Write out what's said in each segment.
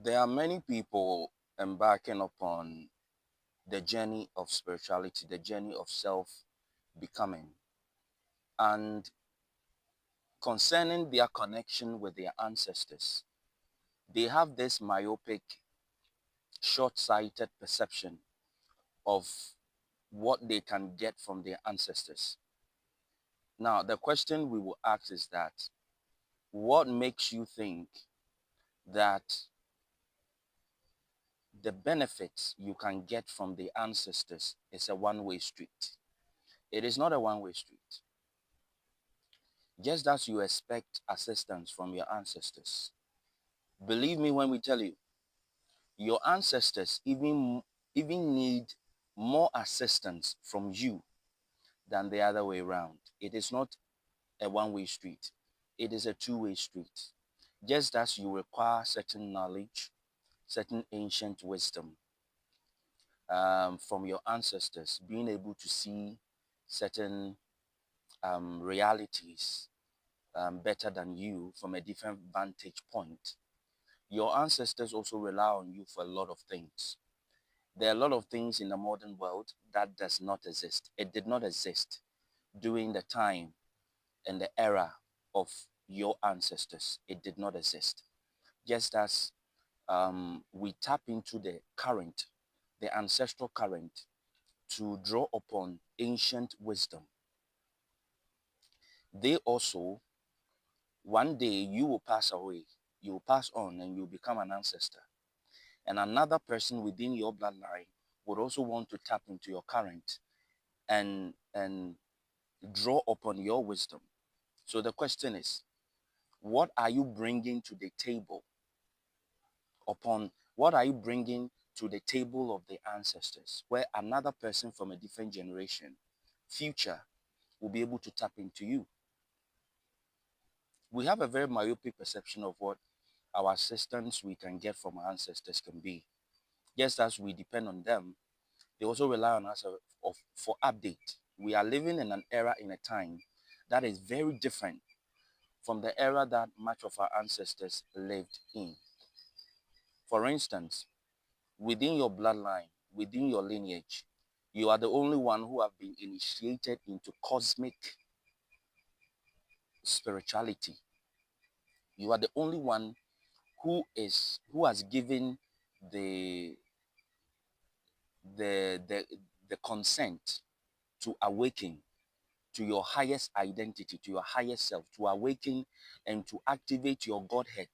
There are many people embarking upon the journey of spirituality, the journey of self becoming, and concerning their connection with their ancestors, they have this myopic, short sighted perception of what they can get from their ancestors. Now, the question we will ask is that what makes you think that the benefits you can get from the ancestors is a one-way street? It is not a one-way street. Just as you expect assistance from your ancestors, believe me when we tell you, your ancestors even need more assistance from you than the other way around. It is not a one-way street. It is a two-way street. Just as you require certain knowledge, certain ancient wisdom from your ancestors, being able to see certain realities better than you from a different vantage point. Your ancestors also rely on you for a lot of things. There are a lot of things in the modern world that does not exist. It did not exist during the time and the era of your ancestors. It did not exist. Just as we tap into the current, the ancestral current, to draw upon ancient wisdom, they also, one day you will pass away, you will pass on and you become an ancestor. And another person within your bloodline would also want to tap into your current and draw upon your wisdom. So the question is, what are you bringing to the table upon what are you bringing to the table of the ancestors, where another person from a different generation, future, will be able to tap into you? We have a very myopic perception of what our assistance we can get from our ancestors can be. Just as we depend on them, they also rely on us for update. We are living in an era, in a time that is very different from the era that much of our ancestors lived in. For instance, within your bloodline, within your lineage, you are the only one who have been initiated into cosmic spirituality. You are the only one who has given the the the, the consent to awaken to your highest identity, to your highest self, to awaken and to activate your Godhead.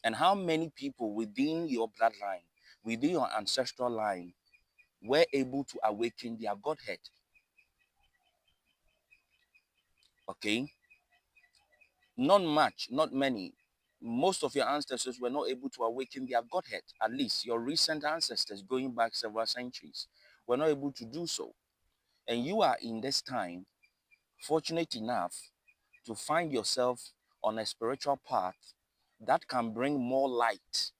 And how many people within your bloodline, within your ancestral line, were able to awaken their Godhead? Okay, not much, not many. Most of your ancestors were not able to awaken their Godhead. At least your recent ancestors, going back several centuries, were not able to do so. And you are in this time fortunate enough to find yourself on a spiritual path that can bring more light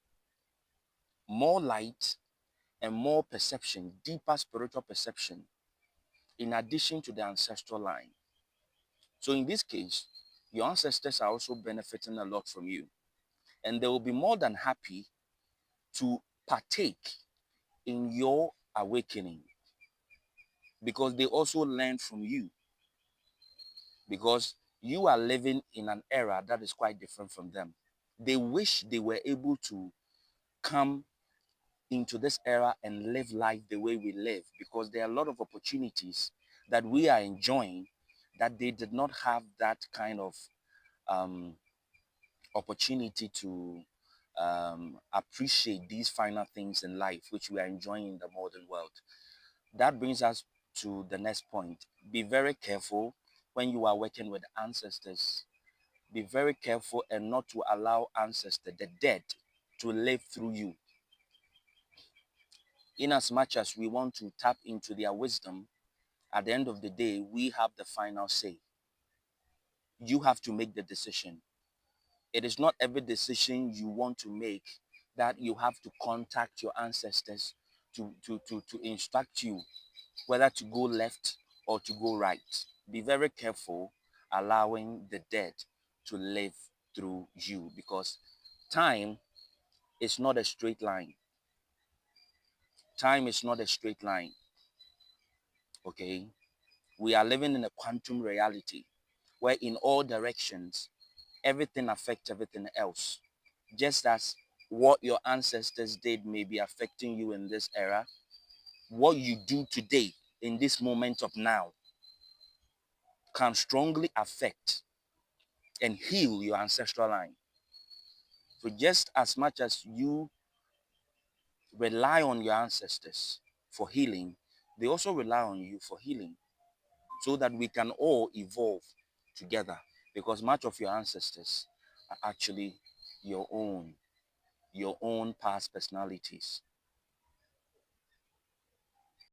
and more perception, deeper spiritual perception, in addition to the ancestral line. So in this case, your ancestors are also benefiting a lot from you, and they will be more than happy to partake in your awakening, because they also learn from you, because you are living in an era that is quite different from them. They wish they were able to come into this era and live life the way we live, because there are a lot of opportunities that we are enjoying that they did not have that kind of um, opportunity to appreciate these finer things in life, which we are enjoying in the modern world. That brings us to the next point. Be very careful when you are working with ancestors. Be very careful and not to allow ancestors, the dead, to live through you. In as much as we want to tap into their wisdom, at the end of the day, we have the final say. You have to make the decision. It is not every decision you want to make that you have to contact your ancestors to instruct you whether to go left or to go right. Be very careful allowing the dead to live through you, because time is not a straight line. Time is not a straight line. Okay? We are living in a quantum reality where in all directions, everything affects everything else. Just as what your ancestors did may be affecting you in this era, what you do today in this moment of now can strongly affect and heal your ancestral line. So just as much as you rely on your ancestors for healing, they also rely on you for healing so that we can all evolve together, because much of your ancestors are actually your own past personalities.